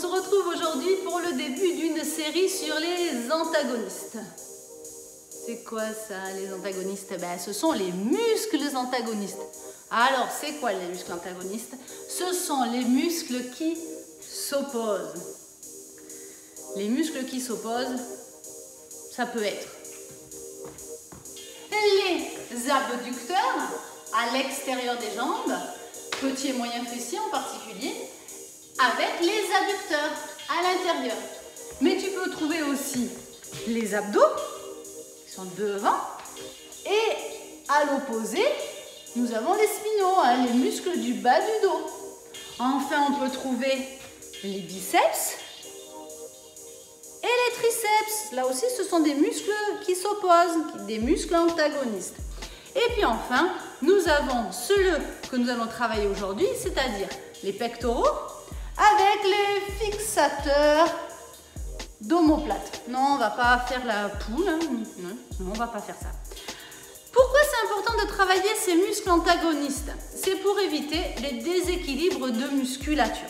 se retrouve aujourd'hui pour le début d'une série sur les antagonistes. C'est quoi ça, les antagonistes? Ben, ce sont les muscles antagonistes. Alors, c'est quoi les muscles antagonistes? Ce sont les muscles qui s'opposent. Les muscles qui s'opposent, ça peut être les abducteurs à l'extérieur des jambes, petit et moyen fessier en particulier, avec les adducteurs à l'intérieur. Mais tu peux trouver aussi les abdos, qui sont devant, et à l'opposé, nous avons les spinaux, hein, les muscles du bas du dos. Enfin, on peut trouver les biceps et les triceps. Là aussi, ce sont des muscles qui s'opposent, des muscles antagonistes. Et puis enfin, nous avons ceux que nous allons travailler aujourd'hui, c'est-à-dire les pectoraux avec les fixateurs d'omoplate. Non, on ne va pas faire la poule, hein. Non, on ne va pas faire ça. Pourquoi c'est important de travailler ces muscles antagonistes? C'est pour éviter les déséquilibres de musculature.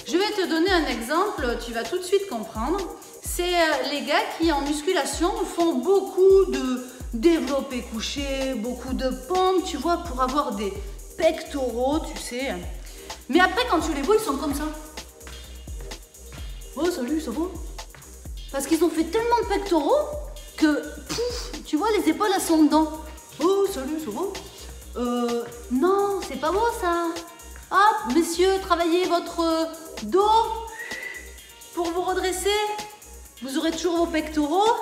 Je vais te donner un exemple, tu vas tout de suite comprendre. C'est les gars qui en musculation font beaucoup de développé couché, beaucoup de pompes, tu vois, pour avoir des pectoraux, tu sais. Mais après, quand tu les vois, ils sont comme ça. Oh, salut, ça va? Parce qu'ils ont fait tellement de pectoraux que, pouf, tu vois, les épaules, elles sont dedans. Oh, salut, ça va? Non, c'est pas beau, ça. Hop, messieurs, travaillez votre dos pour vous redresser. Vous aurez toujours vos pectoraux.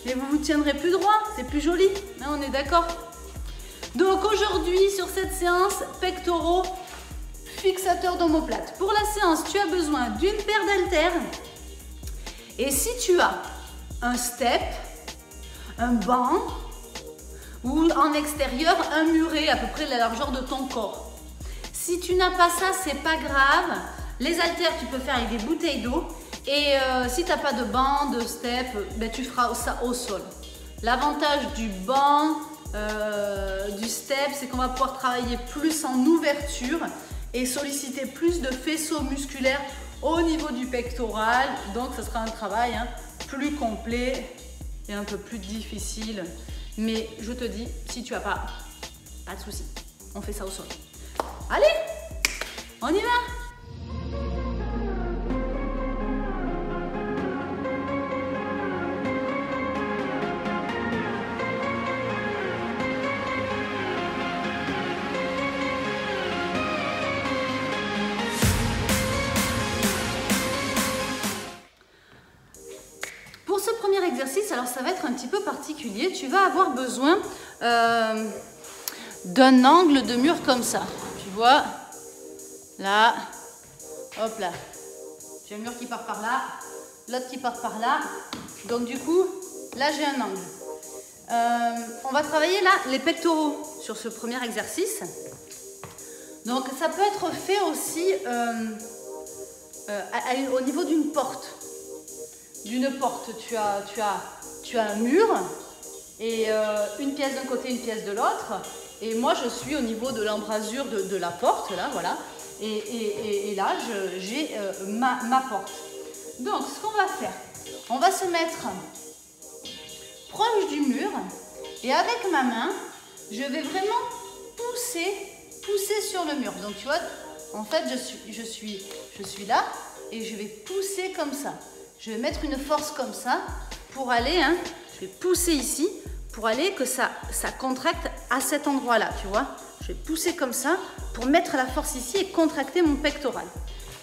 Et vous vous tiendrez plus droit, c'est plus joli, hein, on est d'accord? Donc aujourd'hui, sur cette séance, pectoraux, fixateurs d'omoplate. Pour la séance, tu as besoin d'une paire d'haltères. Et si tu as un step, un banc, ou en extérieur, un muret à peu près la largeur de ton corps. Si tu n'as pas ça, c'est pas grave. Les haltères, tu peux faire avec des bouteilles d'eau. Et si tu n'as pas de banc, de step, ben, tu feras ça au sol. L'avantage du banc, du step, c'est qu'on va pouvoir travailler plus en ouverture et solliciter plus de faisceaux musculaires au niveau du pectoral. Donc, ce sera un travail plus complet et un peu plus difficile. Mais je te dis, si tu n'as pas de souci, on fait ça au sol. Allez, on y va! Exercice, alors ça va être un petit peu particulier. Tu vas avoir besoin d'un angle de mur comme ça. Tu vois, là, hop là. J'ai un mur qui part par là, l'autre qui part par là. Donc du coup, là j'ai un angle. On va travailler là les pectoraux sur ce premier exercice. Donc ça peut être fait aussi au niveau d'une porte. D'une porte, tu as un mur et une pièce d'un côté, une pièce de l'autre. Et moi, je suis au niveau de l'embrasure de la porte, là, voilà. Et là, j'ai ma porte. Donc, ce qu'on va faire, on va se mettre proche du mur et avec ma main, je vais vraiment pousser sur le mur. Donc, tu vois, en fait, je suis là et je vais pousser comme ça. Je vais mettre une force comme ça pour aller, je vais pousser ici pour aller que ça contracte à cet endroit-là, tu vois. Je vais pousser comme ça pour mettre la force ici et contracter mon pectoral.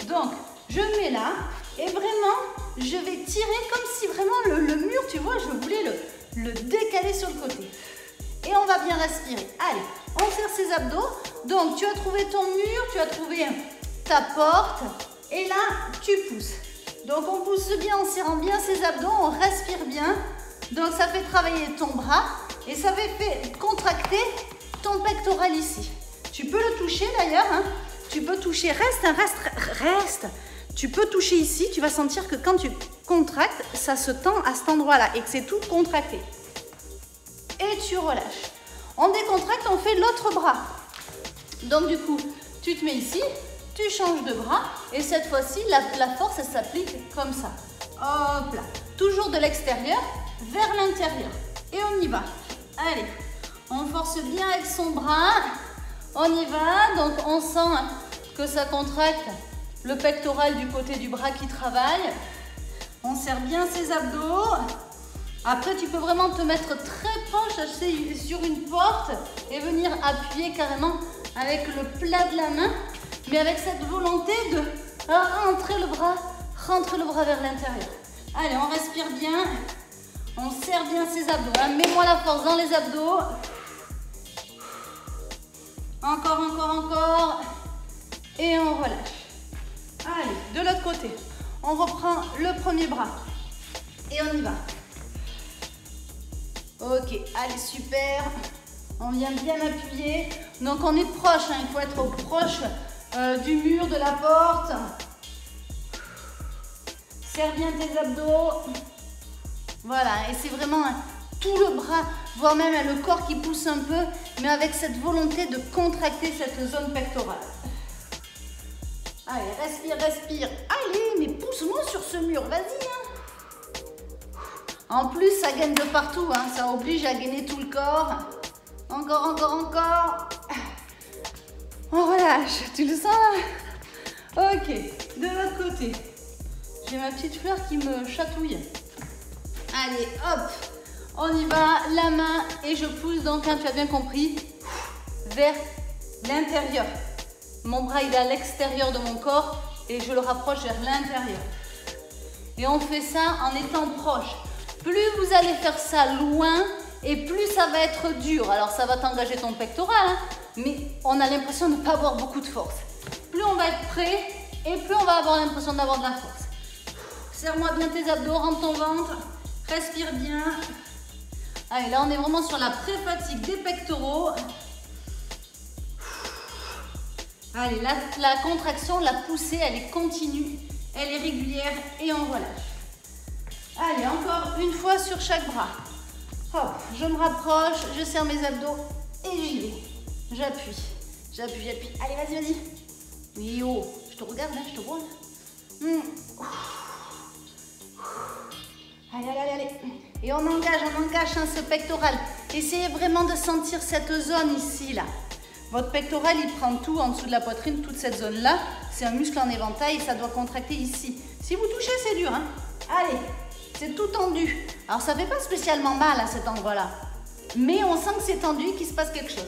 Donc, je mets là et vraiment, je vais tirer comme si vraiment le mur, tu vois, je voulais le décaler sur le côté. Et on va bien respirer. Allez, on serre ses abdos. Donc, tu as trouvé ton mur, tu as trouvé ta porte et là, tu pousses. Donc on pousse bien en serrant bien ses abdos, on respire bien. Donc ça fait travailler ton bras et ça fait contracter ton pectoral ici. Tu peux le toucher d'ailleurs, tu peux toucher, reste. Tu peux toucher ici, tu vas sentir que quand tu contractes, ça se tend à cet endroit-là et que c'est tout contracté. Et tu relâches. On décontracte, on fait l'autre bras. Donc du coup, tu te mets ici, tu changes de bras et cette fois-ci, la force, elle s'applique comme ça. Hop là. Toujours de l'extérieur vers l'intérieur. Et on y va. Allez, on force bien avec son bras. On y va. Donc, on sent que ça contracte le pectoral du côté du bras qui travaille. On serre bien ses abdos. Après, tu peux vraiment te mettre très proche sur une porte et venir appuyer carrément avec le plat de la main, mais avec cette volonté de rentrer le bras vers l'intérieur. Allez, on respire bien, on serre bien ses abdos. Mets-moi la force dans les abdos. Encore, encore, encore. Et on relâche. Allez, de l'autre côté, on reprend le premier bras et on y va. Ok, allez, super. On vient bien appuyer. Donc, on est proche, il faut être proche du mur, de la porte. Serre bien tes abdos. Voilà, et c'est vraiment tout le bras, voire même le corps qui pousse un peu, mais avec cette volonté de contracter cette zone pectorale. Allez, respire, respire. Allez, mais pousse-moi sur ce mur, vas-y. En plus, ça gaine de partout, ça oblige à gainer tout le corps. Encore, encore, encore. On relâche, tu le sens là? Ok, de l'autre côté. J'ai ma petite fleur qui me chatouille. Allez, hop, on y va, la main, et je pousse donc, tu as bien compris, vers l'intérieur. Mon bras, il est à l'extérieur de mon corps et je le rapproche vers l'intérieur. Et on fait ça en étant proche. Plus vous allez faire ça loin et plus ça va être dur. Alors ça va t'engager ton pectoral, mais on a l'impression de ne pas avoir beaucoup de force. Plus on va être prêt et plus on va avoir l'impression d'avoir de la force. Serre-moi bien tes abdos, rentre ton ventre, respire bien. Allez, là on est vraiment sur la pré-fatigue des pectoraux. Allez, la contraction, la poussée, elle est continue, elle est régulière et on relâche. Allez, encore une fois sur chaque bras. Hop, je me rapproche, je serre mes abdos et j'y vais. J'appuie, j'appuie, j'appuie. Allez, vas-y, vas-y. Oui, oh, je te regarde, là, je te vois. Allez, allez, allez, allez. Et on engage ce pectoral. Essayez vraiment de sentir cette zone ici, là. Votre pectoral, il prend tout en dessous de la poitrine, toute cette zone-là. C'est un muscle en éventail et ça doit contracter ici. Si vous touchez, c'est dur, Allez. C'est tout tendu. Alors, ça ne fait pas spécialement mal à cet endroit-là. Mais on sent que c'est tendu et qu'il se passe quelque chose.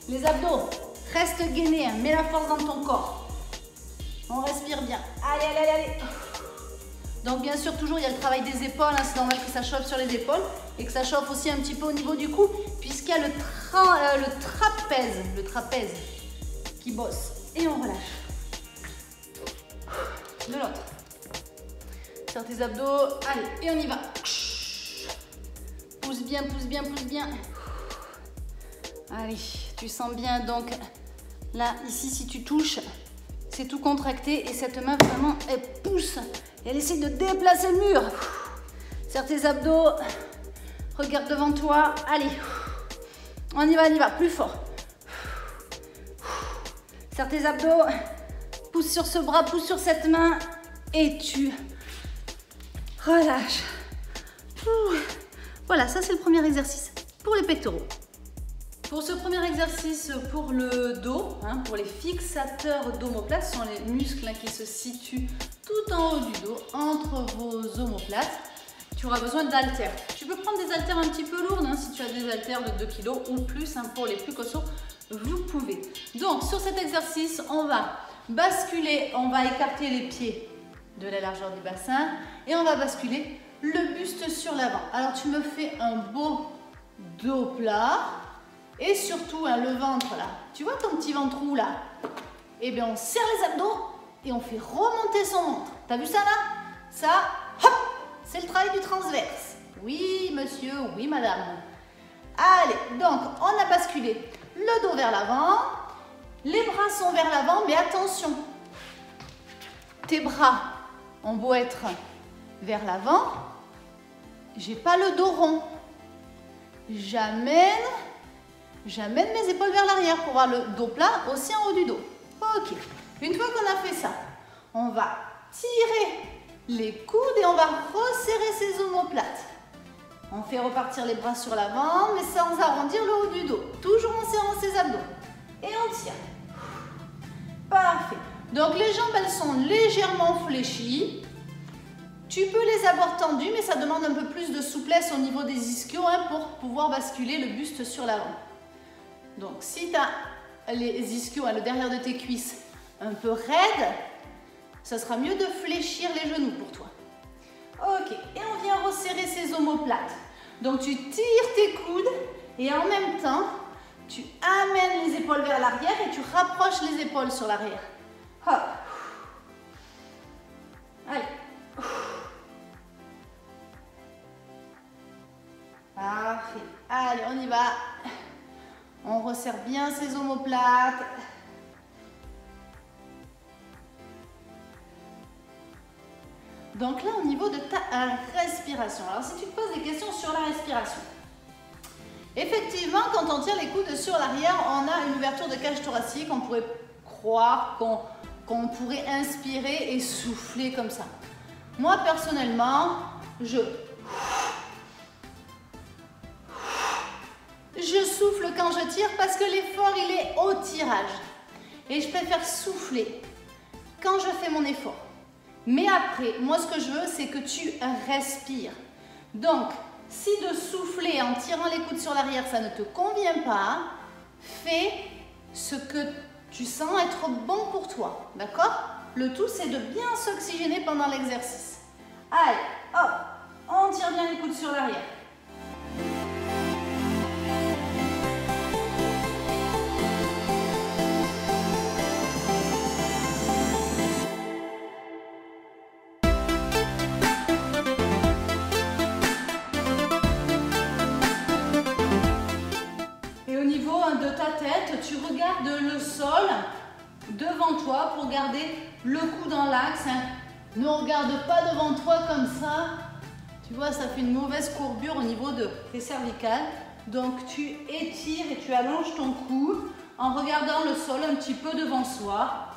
Les abdos, reste gainé. Mets la force dans ton corps. On respire bien. Allez, allez, allez, allez. Donc, bien sûr, toujours, il y a le travail des épaules. C'est normal que ça chauffe sur les épaules. Et que ça chauffe aussi un petit peu au niveau du cou. Puisqu'il y a le trapèze qui bosse. Et on relâche. De l'autre. Serre tes abdos, allez, et on y va. Pousse bien, pousse bien, pousse bien. Allez, tu sens bien, donc là, ici, si tu touches, c'est tout contracté et cette main, vraiment, elle pousse. Et elle essaie de déplacer le mur. Serre tes abdos, regarde devant toi, allez. On y va, plus fort. Serre tes abdos, pousse sur ce bras, pousse sur cette main et tu... relâche. Voilà, ça c'est le premier exercice pour les pectoraux. Pour ce premier exercice pour le dos, pour les fixateurs d'omoplates, ce sont les muscles qui se situent tout en haut du dos, entre vos omoplates. Tu auras besoin d'haltères. Tu peux prendre des haltères un petit peu lourdes, si tu as des haltères de 2 kg ou plus, pour les plus costauds, vous pouvez. Donc sur cet exercice, on va basculer, on va écarter les pieds de la largeur du bassin et on va basculer le buste sur l'avant. Alors tu me fais un beau dos plat et surtout le ventre là. Tu vois ton petit ventrou là? Eh bien on serre les abdos et on fait remonter son ventre. T'as vu ça là? Ça, hop, c'est le travail du transverse. Oui monsieur, oui madame. Allez, donc on a basculé le dos vers l'avant, les bras sont vers l'avant, mais attention, tes bras ont beau être vers l'avant, j'ai pas le dos rond. J'amène mes épaules vers l'arrière pour avoir le dos plat aussi en haut du dos. Ok, Une fois qu'on a fait ça, on va tirer les coudes et on va resserrer ses omoplates. On fait repartir les bras sur l'avant, mais sans arrondir le haut du dos. Toujours en serrant ses abdos. Et on tire. Parfait. Donc les jambes, elles sont légèrement fléchies. Tu peux les avoir tendues, mais ça demande un peu plus de souplesse au niveau des ischios pour pouvoir basculer le buste sur l'avant. Donc si tu as les ischios, le derrière de tes cuisses, un peu raides, ça sera mieux de fléchir les genoux pour toi. Ok, et on vient resserrer ses omoplates. Donc tu tires tes coudes et en même temps, tu amènes les épaules vers l'arrière et tu rapproches les épaules sur l'arrière. Hop. Allez. Parfait. Allez, on y va. On resserre bien ses omoplates. Donc là, au niveau de ta respiration. Alors, si tu te poses des questions sur la respiration. Effectivement, quand on tire les coudes sur l'arrière, on a une ouverture de cage thoracique. On pourrait croire qu'on pourrait inspirer et souffler comme ça. Moi, personnellement, je souffle quand je tire parce que l'effort, il est au tirage. Et je préfère souffler quand je fais mon effort. Mais après, moi, ce que je veux, c'est que tu respires. Donc, si de souffler en tirant les coudes sur l'arrière, ça ne te convient pas, fais ce que tu sens être bon pour toi. D'accord? Le tout, c'est de bien s'oxygéner pendant l'exercice. Allez, hop, on tire bien les coudes sur l'arrière. Tu regardes le sol devant toi pour garder le cou dans l'axe. Ne regarde pas devant toi comme ça. Tu vois, ça fait une mauvaise courbure au niveau de tes cervicales. Donc tu étires et tu allonges ton cou en regardant le sol un petit peu devant soi.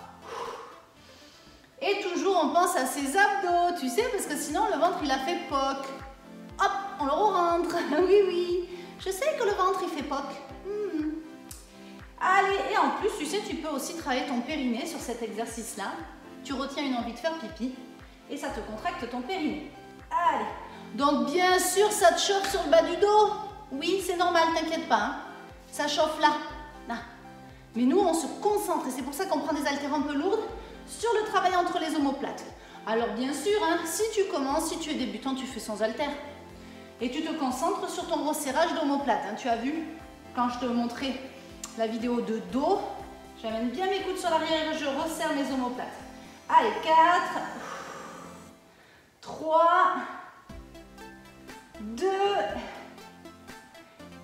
Et toujours on pense à ses abdos, tu sais, parce que sinon le ventre il a fait poc. Hop, on le rentre. Oui, oui. Je sais que le ventre il fait poc. Allez, et en plus, tu sais, tu peux aussi travailler ton périnée sur cet exercice-là. Tu retiens une envie de faire pipi et ça te contracte ton périnée. Allez. Donc, bien sûr, ça te chauffe sur le bas du dos. Oui, c'est normal, t'inquiète pas. Hein. Ça chauffe là. Là. Mais nous, on se concentre et c'est pour ça qu'on prend des haltères un peu lourdes sur le travail entre les omoplates. Alors, bien sûr, hein, si tu commences, si tu es débutant, tu fais sans haltères. Et tu te concentres sur ton resserrage d'omoplates. Hein. Tu as vu, quand je te montrais la vidéo de dos, j'amène bien mes coudes sur l'arrière et je resserre mes omoplates. Allez, 4, 3, 2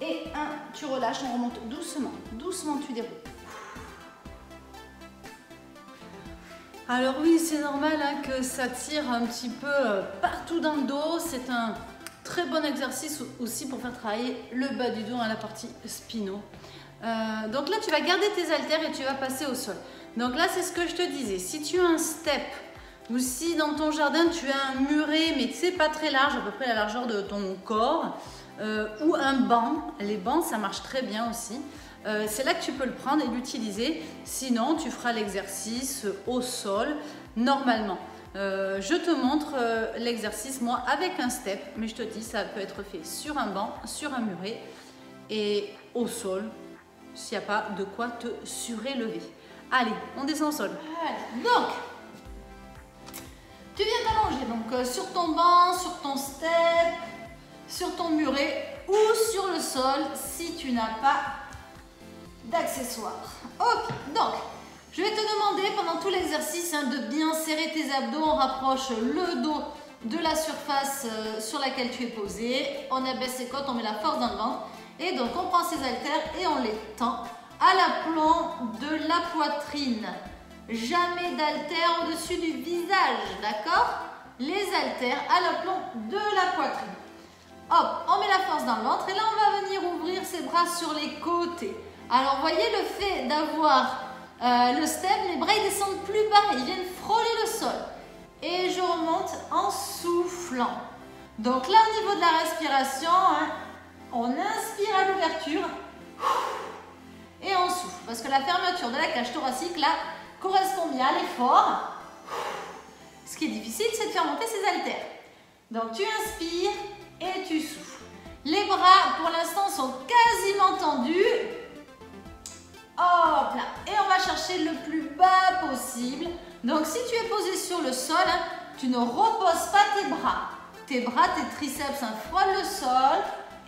et 1. Tu relâches, on remonte doucement. Doucement, tu déroules. Alors oui, c'est normal hein, que ça tire un petit peu partout dans le dos. C'est un très bon exercice aussi pour faire travailler le bas du dos à la partie spino. Donc là, tu vas garder tes haltères et tu vas passer au sol. Donc là, c'est ce que je te disais. Si tu as un step ou si dans ton jardin, tu as un muret, mais tu sais, pas très large, à peu près la largeur de ton corps, ou un banc. Les bancs, ça marche très bien aussi. C'est là que tu peux le prendre et l'utiliser. Sinon, tu feras l'exercice au sol normalement. Je te montre l'exercice, moi, avec un step. Mais je te dis, ça peut être fait sur un banc, sur un muret et au sol. S'il n'y a pas de quoi te surélever. Allez, on descend au sol. Allez. Donc, tu viens t'allonger donc sur ton banc, sur ton step, sur ton muret ou sur le sol si tu n'as pas d'accessoires. Ok, donc, je vais te demander pendant tout l'exercice hein, de bien serrer tes abdos. On rapproche le dos de la surface sur laquelle tu es posé. On abaisse ses côtes, on met la force dans le ventre. Et donc, on prend ces haltères et on les tend à l'aplomb de la poitrine. Jamais d'haltères au-dessus du visage, d'accord? Les haltères à l'aplomb de la poitrine. Hop, on met la force dans le ventre et là, on va venir ouvrir ses bras sur les côtés. Alors, voyez le fait d'avoir le step, mes bras ils descendent plus bas, ils viennent frôler le sol. Et je remonte en soufflant. Donc là, au niveau de la respiration, hein, on inspire à l'ouverture et on souffle. Parce que la fermeture de la cage thoracique, là, correspond bien à l'effort. Ce qui est difficile, c'est de faire monter ses haltères. Donc tu inspires et tu souffles. Les bras, pour l'instant, sont quasiment tendus. Hop là. Et on va chercher le plus bas possible. Donc si tu es posé sur le sol, hein, tu ne reposes pas tes bras. Tes bras, tes triceps frôlent le sol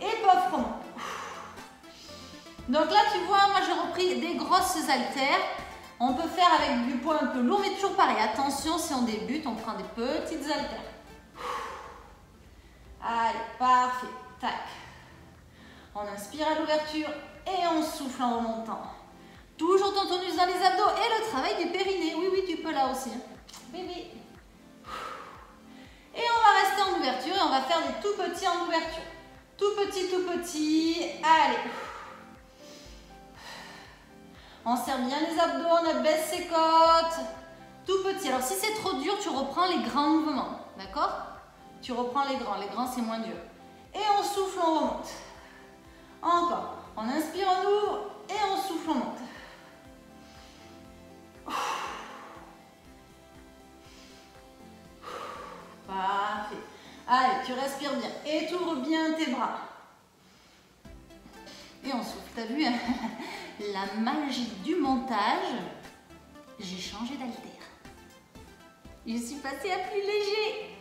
et peuvent remonter. Donc là, tu vois, moi j'ai repris des grosses haltères. On peut faire avec du poids un peu lourd, mais toujours pareil. Attention, si on débute, on prend des petites haltères. Allez, parfait. Tac. On inspire à l'ouverture et on souffle en remontant. Toujours ton tonus dans les abdos et le travail du périnée. Oui, oui, tu peux là aussi. Bébé. Et on va rester en ouverture et on va faire des tout petits en ouverture. Tout petit, tout petit. Allez. On serre bien les abdos, on abaisse ses côtes. Tout petit. Alors si c'est trop dur, tu reprends les grands mouvements. D'accord? Tu reprends les grands. Les grands, c'est moins dur. Et on souffle, on remonte. Encore. On inspire, on ouvre et on souffle, on monte. Parfait. Allez, tu respires bien et tu ouvres bien tes bras. Et on souffle. T'as vu, hein? La magie du montage, j'ai changé d'haltère. Je suis passée à plus léger.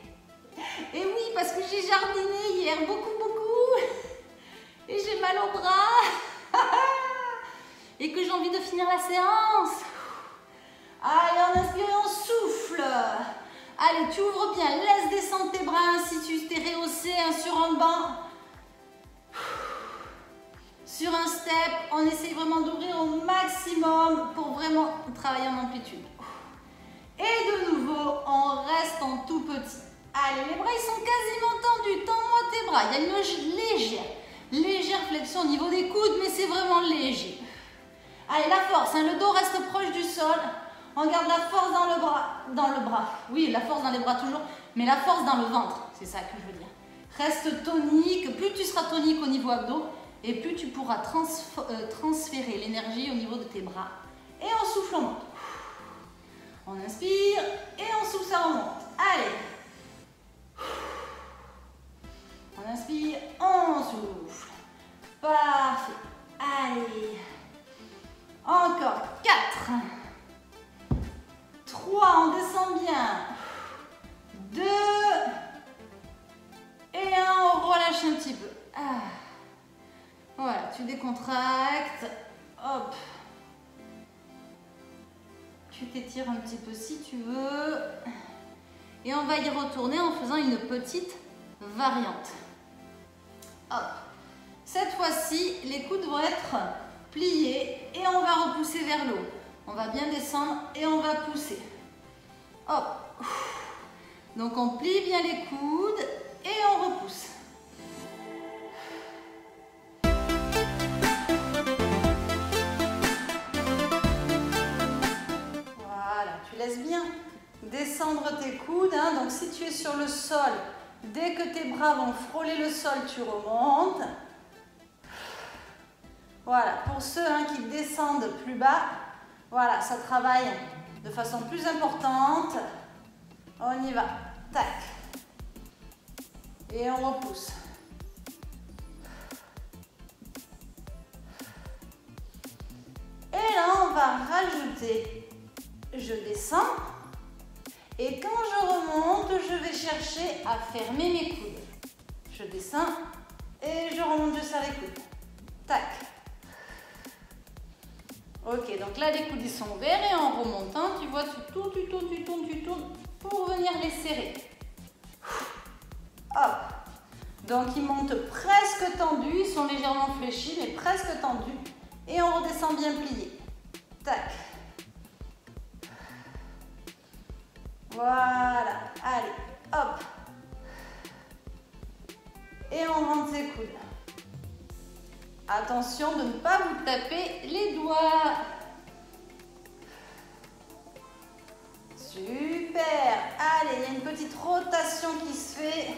Et oui, parce que j'ai jardiné hier, beaucoup, beaucoup. Et j'ai mal au bras. Et que j'ai envie de finir la séance. Allez, on inspire et on souffle. Allez, tu ouvres bien, laisse descendre tes bras si tu t'es rehaussé sur un banc. Sur un step, on essaye vraiment d'ouvrir au maximum pour vraiment travailler en amplitude. Et de nouveau, on reste en tout petit. Allez, les bras ils sont quasiment tendus. Tends-moi tes bras. Il y a une légère flexion au niveau des coudes, mais c'est vraiment léger. Allez, la force, hein, le dos reste proche du sol. On garde la force dans le bras. Oui, la force dans les bras toujours, mais la force dans le ventre. C'est ça que je veux dire. Reste tonique. Plus tu seras tonique au niveau abdos, et plus tu pourras transférer l'énergie au niveau de tes bras. Et on souffle, on monte. On inspire et on souffle, ça remonte. Allez. On inspire, on souffle. Parfait. Allez. Encore 4. 3, on descend bien. 2. Et 1, on relâche un petit peu. Ah. Voilà, tu décontractes. Hop. Tu t'étires un petit peu si tu veux. Et on va y retourner en faisant une petite variante. Hop. Cette fois-ci, les coudes vont être pliés et on va repousser vers le haut. On va bien descendre et on va pousser. Hop. Donc on plie bien les coudes et on repousse. Voilà, tu laisses bien descendre tes coudes. Hein. Donc si tu es sur le sol, dès que tes bras vont frôler le sol, tu remontes. Voilà, pour ceux qui descendent plus bas, voilà, ça travaille de façon plus importante. On y va. Tac. Et on repousse. Et là, on va rajouter. Je descends. Et quand je remonte, je vais chercher à fermer mes coudes. Je descends et je remonte, je serre les coudes. Tac. Ok, donc là, les coudes ils sont ouverts et en remontant, tu vois, tu tournes pour venir les serrer. Hop. Donc, ils montent presque tendus, ils sont légèrement fléchis, mais presque tendus. Et on redescend bien plié. Tac. Voilà. Allez, hop. Et on rentre ses coudes. Attention de ne pas vous taper les doigts. Super. Allez, il y a une petite rotation qui se fait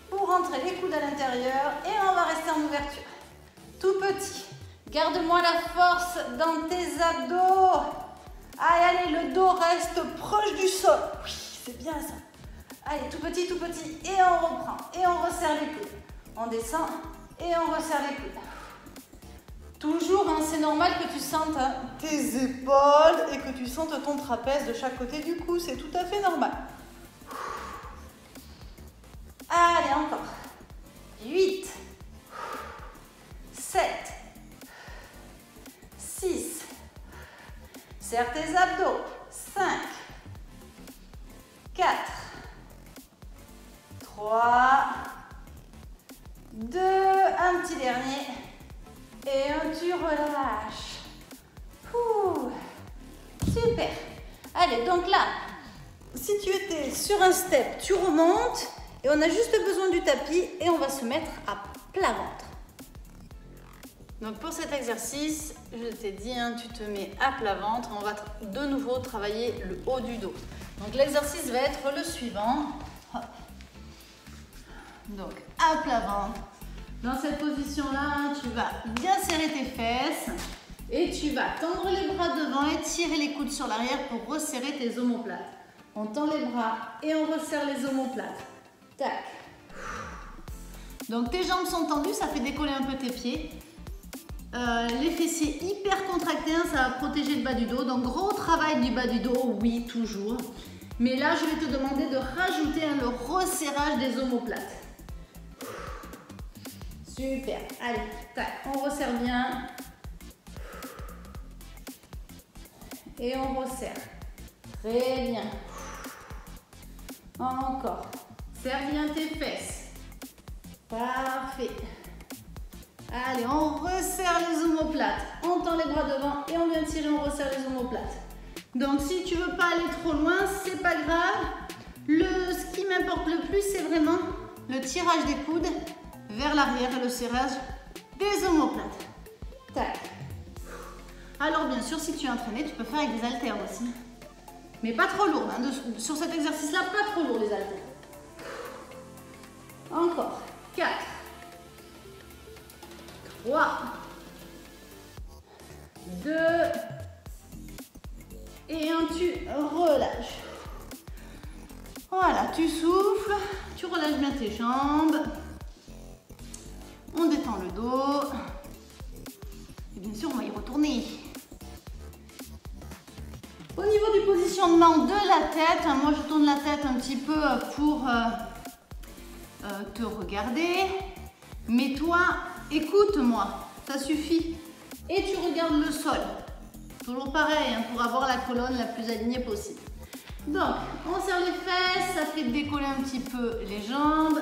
pour rentrer les coudes à l'intérieur et on va rester en ouverture. Tout petit. Garde-moi la force dans tes abdos. Allez, le dos reste proche du sol. Oui, c'est bien ça. Allez, tout petit et on reprend et on resserre les coudes. On descend et on resserre les coudes. Toujours, hein, c'est normal que tu sentes tes épaules et que tu sentes ton trapèze de chaque côté du cou. C'est tout à fait normal. Allez, encore. 8, 7, 6. Serre tes abdos. 5, 4, 3, 2, un petit dernier. Et tu relâches. Ouh, super. Allez, donc là, si tu étais sur un step, tu remontes et on a juste besoin du tapis et on va se mettre à plat ventre. Donc pour cet exercice, je t'ai dit, hein, tu te mets à plat ventre. On va de nouveau travailler le haut du dos. Donc l'exercice va être le suivant. Hop. Donc à plat ventre. Dans cette position-là, tu vas bien serrer tes fesses et tu vas tendre les bras devant et tirer les coudes sur l'arrière pour resserrer tes omoplates. On tend les bras et on resserre les omoplates. Tac. Donc tes jambes sont tendues, ça fait décoller un peu tes pieds. Les fessiers hyper contractés, hein, ça va protéger le bas du dos. Donc gros travail du bas du dos, oui, toujours. Mais là, je vais te demander de rajouter le resserrage des omoplates. Super, allez, tac, on resserre bien. Et on resserre. Très bien. Encore. Serre bien tes fesses. Parfait. Allez, on resserre les omoplates. On tend les bras devant et on vient tirer, on resserre les omoplates. Donc si tu veux pas aller trop loin, c'est pas grave. Ce qui m'importe le plus, c'est vraiment le tirage des coudes vers l'arrière et le serrage des omoplates. Tac. Alors bien sûr, si tu es entraîné, tu peux faire avec des haltères aussi. Mais pas trop lourd. Hein. Sur cet exercice-là, pas trop lourd les haltères. Encore. 4. 3. 2. Et tu relâches. Voilà, tu souffles. Tu relâches bien tes jambes. On détend le dos. Et bien sûr, on va y retourner. Au niveau du positionnement de la tête, moi je tourne la tête un petit peu pour te regarder. Mais toi, écoute-moi, ça suffit. Et tu regardes le sol. Toujours pareil, hein, pour avoir la colonne la plus alignée possible. Donc, on serre les fesses, ça fait décoller un petit peu les jambes.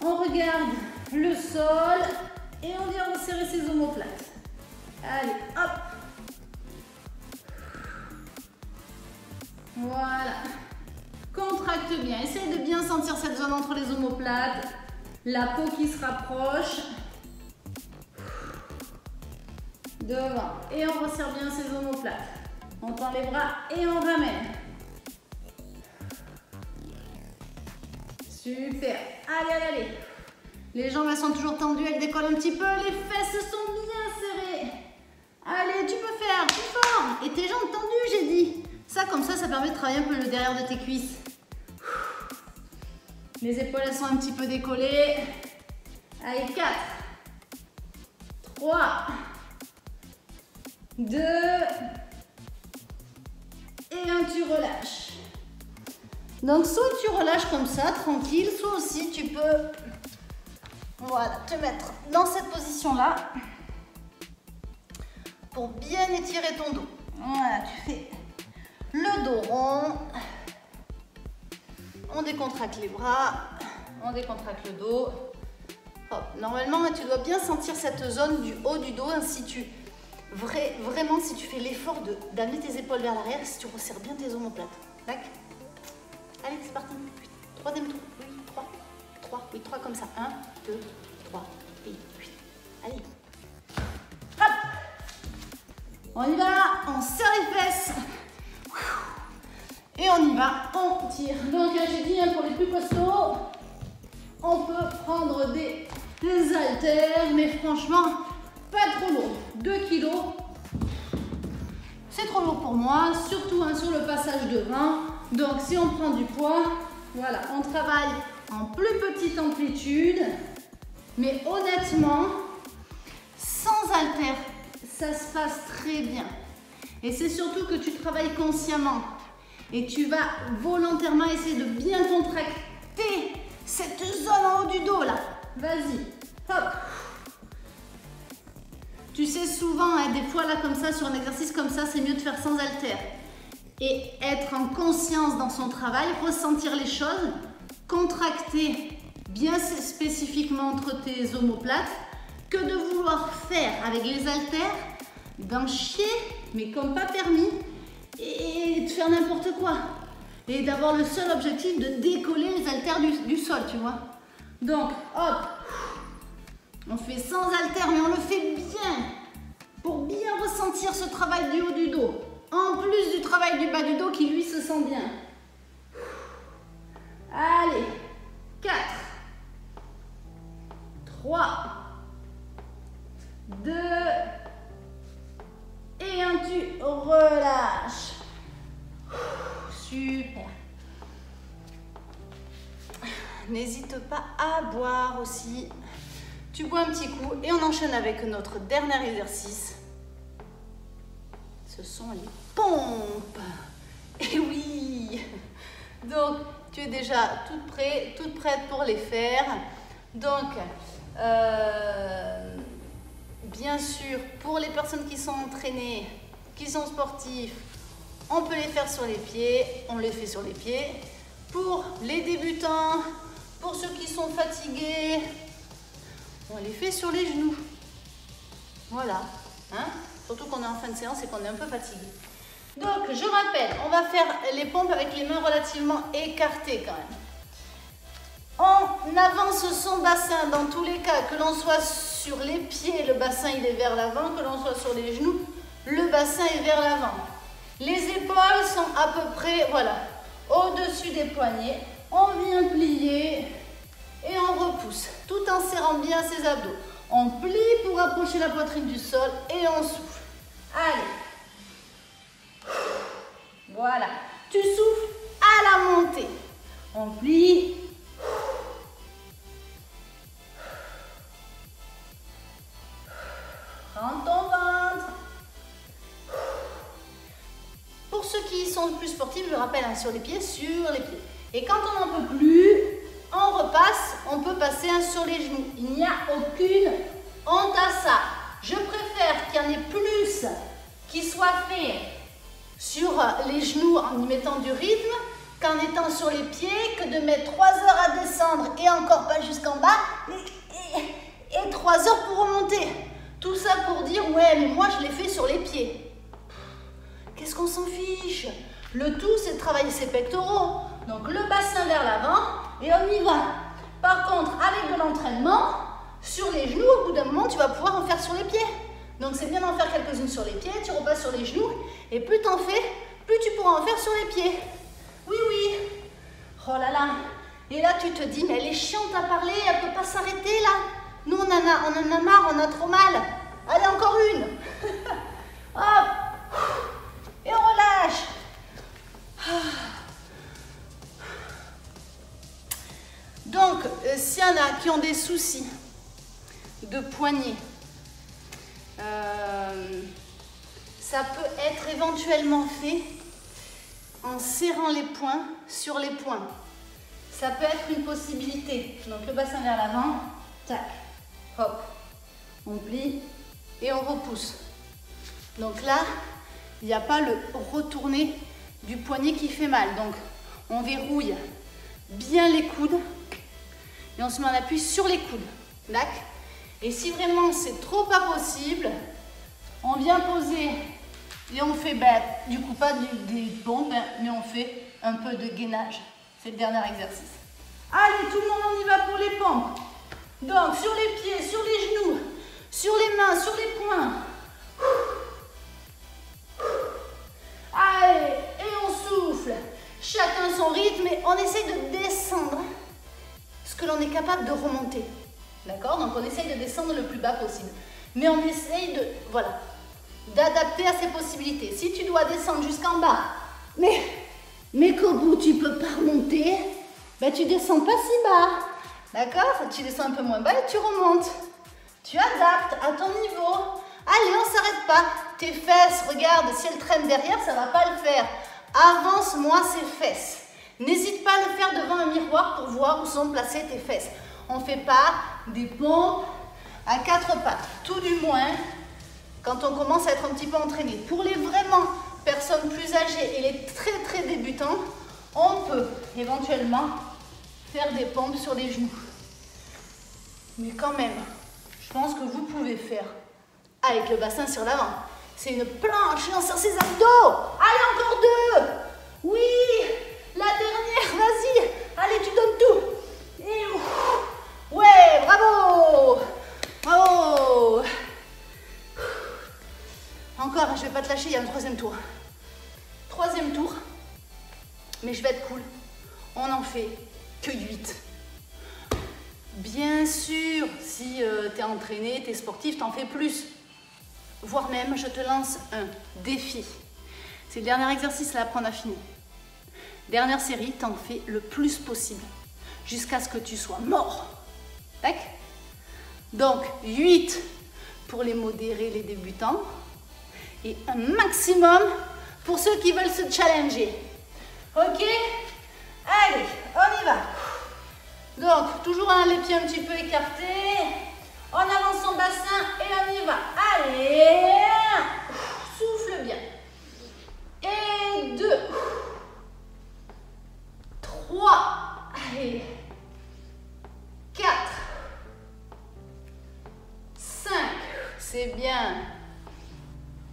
On regarde le sol et on vient resserrer ses omoplates. Allez, hop. Voilà. Contracte bien. Essaye de bien sentir cette zone entre les omoplates. La peau qui se rapproche. Devant. Et on resserre bien ses omoplates. On tend les bras et on ramène. Super. Allez, allez, allez. Les jambes, elles sont toujours tendues, elles décollent un petit peu. Les fesses sont bien serrées. Allez, tu peux faire plus fort. Et tes jambes tendues, j'ai dit. Ça, comme ça permet de travailler un peu le derrière de tes cuisses. Les épaules, elles sont un petit peu décollées. Allez, 4. 3. 2. Et tu relâches. Donc, soit tu relâches comme ça, tranquille, soit aussi tu peux... Voilà, te mettre dans cette position-là pour bien étirer ton dos. Voilà, tu fais le dos rond. On décontracte les bras, on décontracte le dos. Hop. Normalement, tu dois bien sentir cette zone du haut du dos. Ainsi, vraiment, si tu fais l'effort d'amener tes épaules vers l'arrière, si tu resserres bien tes omoplates. Tac. Allez, c'est parti. Troisième tour. Oui, 3. 3, oui, 3 comme ça. 1, 2, 3, et 8. Allez. Hop. On y va. On serre les fesses. Et on y va, on tire. Donc j'ai dit pour les plus costauds, on peut prendre des haltères, mais franchement, pas trop lourd. 2 kilos, c'est trop lourd pour moi, surtout sur le passage de rein. Donc si on prend du poids, voilà, on travaille en plus petite amplitude, mais honnêtement, sans haltères, ça se passe très bien. Et c'est surtout que tu travailles consciemment et tu vas volontairement essayer de bien contracter cette zone en haut du dos là. Vas-y, hop. Tu sais souvent, hein, des fois là comme ça, sur un exercice comme ça, c'est mieux de faire sans haltères. Et être en conscience dans son travail, ressentir les choses, contracter bien spécifiquement entre tes omoplates, que de vouloir faire avec les haltères, d'en chier, mais comme pas permis, et de faire n'importe quoi. Et d'avoir le seul objectif de décoller les haltères du sol, tu vois. Donc, hop, on fait sans haltères, mais on le fait bien, pour bien ressentir ce travail du haut du dos. En plus du travail du bas du dos qui, lui, se sent bien. Allez, 4, 3, 2, et un, tu relâches. Super. N'hésite pas à boire aussi. Tu bois un petit coup et on enchaîne avec notre dernier exercice. Ce sont les pompes. Et oui. Donc, tu es déjà toute prête pour les faire. Donc, bien sûr, pour les personnes qui sont entraînées, qui sont sportifs, on peut les faire sur les pieds. On les fait sur les pieds. Pour les débutants, pour ceux qui sont fatigués, on les fait sur les genoux. Voilà. Hein? Surtout qu'on est en fin de séance et qu'on est un peu fatigué. Donc, je rappelle, on va faire les pompes avec les mains relativement écartées quand même. On avance son bassin dans tous les cas, que l'on soit sur les pieds, le bassin il est vers l'avant, que l'on soit sur les genoux, le bassin est vers l'avant. Les épaules sont à peu près, voilà, au-dessus des poignets. On vient plier et on repousse, tout en serrant bien ses abdos. On plie pour approcher la poitrine du sol et on souffle. Allez. Voilà. Tu souffles à la montée. On plie. Prends ton ventre. Pour ceux qui sont plus sportifs, je rappelle, hein, sur les pieds. Et quand on n'en peut plus, on repasse, on peut passer sur les genoux. Il n'y a aucune honte à ça. Je préfère qu'il y en ait plus qui soit fait sur les genoux en y mettant du rythme qu'en étant sur les pieds, que de mettre 3 heures à descendre et encore pas jusqu'en bas et 3 heures pour remonter. Tout ça pour dire, ouais, mais moi je l'ai fait sur les pieds. Qu'est-ce qu'on s'en fiche? Le tout, c'est de travailler ses pectoraux. Donc le bassin vers l'avant et on y va. Par contre, avec de l'entraînement, sur les genoux, au bout d'un moment, tu vas pouvoir en faire sur les pieds. Donc c'est bien d'en faire quelques-unes sur les pieds, tu repasses sur les genoux, et plus t'en fais, plus tu pourras en faire sur les pieds. Oui, oui. Oh là là. Et là, tu te dis, mais elle est chiante à parler, elle ne peut pas s'arrêter là. Nous, on en a marre, on a trop mal. Allez, encore une. Hop. Et on relâche. Donc, s'il y en a qui ont des soucis de poignet, ça peut être éventuellement fait en serrant les poings sur les poings. Ça peut être une possibilité. Donc le bassin vers l'avant, tac, hop, on plie et on repousse. Donc là, il n'y a pas le retourner du poignet qui fait mal. Donc on verrouille bien les coudes et on se met en appui sur les coudes. D'accord ? Et si vraiment c'est trop pas possible, on vient poser et on fait, du coup pas des pompes, mais on fait un peu de gainage. C'est le dernier exercice. Allez, tout le monde, on y va pour les pompes. Donc sur les pieds, sur les genoux, sur les mains, sur les poings. Allez, et on souffle. capable de remonter. D'accord? Donc on essaye de descendre le plus bas possible. Mais on essaye de, voilà, d'adapter à ses possibilités. Si tu dois descendre jusqu'en bas, mais qu'au bout tu peux pas remonter, ben tu descends pas si bas. D'accord? Tu descends un peu moins bas et tu remontes. Tu adaptes à ton niveau. Allez, on s'arrête pas. Tes fesses, regarde, si elles traînent derrière, ça va pas le faire. Avance-moi ces fesses. N'hésite pas à le faire devant un miroir pour voir où sont placées tes fesses. On ne fait pas des pompes à 4 pattes. Tout du moins, quand on commence à être un petit peu entraîné. Pour les vraiment personnes plus âgées et les très très débutants, on peut éventuellement faire des pompes sur les genoux. Mais quand même, je pense que vous pouvez faire avec le bassin sur l'avant. C'est une planche et on sert ses abdos. Allez, encore 2. Oui, la dernière, vas-y. Allez, tu donnes tout. Et ouais, bravo. Bravo. Encore, je ne vais pas te lâcher, il y a un 3e tour. 3e tour, mais je vais être cool. On n'en fait que 8. Bien sûr, si tu es entraîné, tu es sportif, tu en fais plus. Voire même, je te lance un défi. C'est le dernier exercice là à prendre à finir. Dernière série, tu en fais le plus possible. Jusqu'à ce que tu sois mort. Tac. Donc, 8 pour les modérés, les débutants. Et un maximum pour ceux qui veulent se challenger. Ok? Allez, on y va. Donc, toujours les pieds un petit peu écartés. On avance son bassin et on y va. Allez. Souffle bien. Et 2. 3. Allez. 4. 5. C'est bien.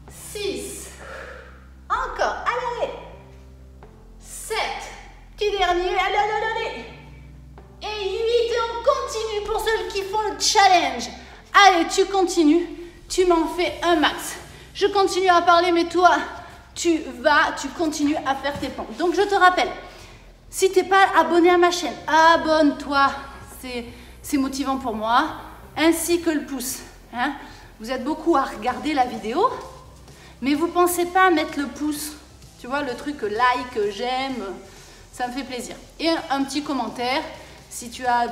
6. Encore. Allez, allez. 7. Petit dernier. Allez, allez, allez. Et 8. Et on continue pour ceux qui font le challenge. Allez, tu continues. Tu m'en fais un max. Je continue à parler, mais toi, tu continues à faire tes pompes. Donc, je te rappelle, si tu n'es pas abonné à ma chaîne, abonne-toi. C'est motivant pour moi. Ainsi que le pouce. Hein? Vous êtes beaucoup à regarder la vidéo, mais vous ne pensez pas à mettre le pouce. Tu vois, le truc like, j'aime, ça me fait plaisir. Et un petit commentaire. Si tu as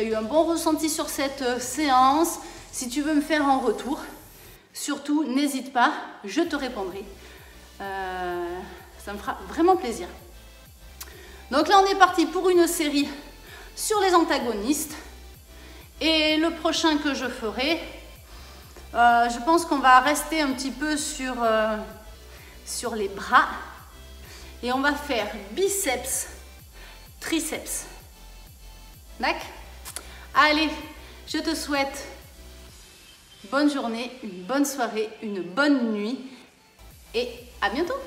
eu un bon ressenti sur cette séance, si tu veux me faire un retour, surtout n'hésite pas, je te répondrai. Ça me fera vraiment plaisir. Donc là, on est parti pour une série sur les antagonistes. Et le prochain que je ferai, je pense qu'on va rester un petit peu sur les bras. Et on va faire biceps, triceps. D'accord? Allez, je te souhaite bonne journée, une bonne soirée, une bonne nuit et à bientôt!